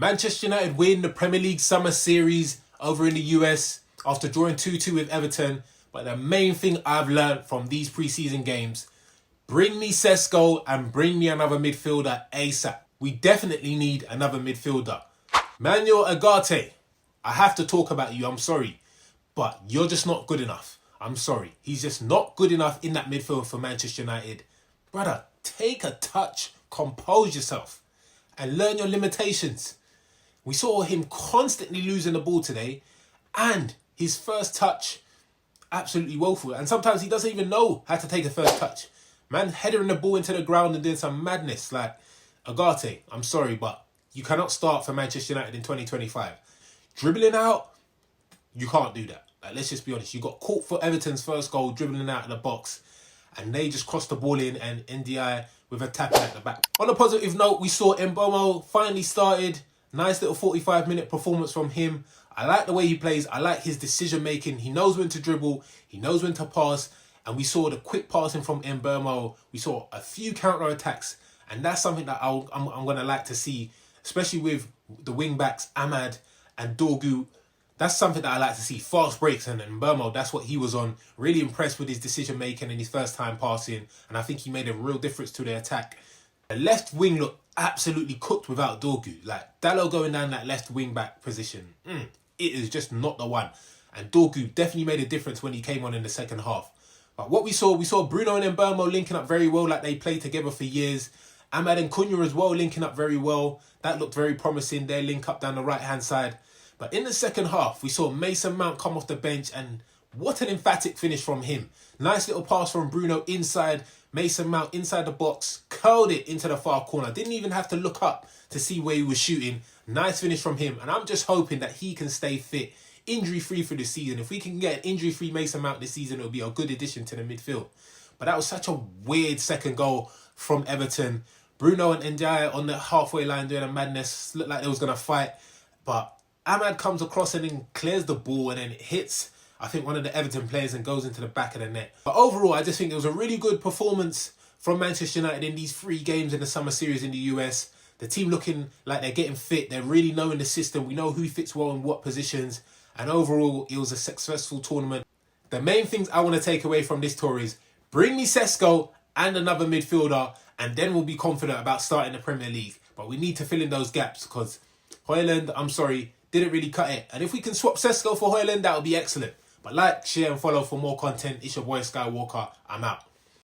Manchester United win the Premier League Summer Series over in the US after drawing 2-2 with Everton. But the main thing I've learned from these pre-season games, bring me Sesko and bring me another midfielder ASAP. We definitely need another midfielder. Manuel Ugarte, I have to talk about you, I'm sorry. But you're just not good enough. I'm sorry. He's just not good enough in that midfield for Manchester United. Brother, take a touch, compose yourself, and learn your limitations. We saw him constantly losing the ball today, and his first touch, absolutely woeful. And sometimes he doesn't even know how to take a first touch. Man headering the ball into the ground and doing some madness. Like, Ugarte, I'm sorry, but you cannot start for Manchester United in 2025. Dribbling out, you can't do that. Like, let's just be honest. You got caught for Everton's first goal, dribbling out of the box, and they just crossed the ball in, and NDI with a tap at the back. On a positive note, we saw Mbeumo finally started. Nice little 45-minute performance from him. I like the way he plays. I like his decision making. He knows when to dribble. He knows when to pass. And we saw the quick passing from Mbeumo. We saw a few counter attacks, and that's something that I'm going to like to see, especially with the wing backs Amad and Dorgu. That's something that I like to see. Fast breaks, and Mbeumo, that's what he was on. Really impressed with his decision making and his first time passing, and I think he made a real difference to the attack. The left wing looked absolutely cooked without Dorgu. Like, Dalot going down that left wing back position, it is just not the one. And Dorgu definitely made a difference when he came on in the second half. But what we saw Bruno and Mbeumo linking up very well, like they played together for years. Amad and Cunha as well linking up very well. That looked very promising. Their link up down the right-hand side. But in the second half, we saw Mason Mount come off the bench, and what an emphatic finish from him. Nice little pass from Bruno inside. Mason Mount inside the box, curled it into the far corner. Didn't even have to look up to see where he was shooting. Nice finish from him. And I'm just hoping that he can stay fit, injury-free for the season. If we can get an injury-free Mason Mount this season, it'll be a good addition to the midfield. But that was such a weird second goal from Everton. Bruno and Ndiaye on the halfway line doing a madness. Looked like they was going to fight. But Amad comes across and then clears the ball, and then it hits, I think, one of the Everton players and goes into the back of the net. But overall, I just think it was a really good performance from Manchester United in these 3 games in the summer series in the US. The team looking like they're getting fit. They're really knowing the system. We know who fits well in what positions. And overall, it was a successful tournament. The main things I want to take away from this tour is bring me Sesko and another midfielder, and then we'll be confident about starting the Premier League. But we need to fill in those gaps because Højlund, I'm sorry, didn't really cut it. And if we can swap Sesko for Højlund, that would be excellent. But like, share and follow for more content. It's your boy Skywalker. I'm out.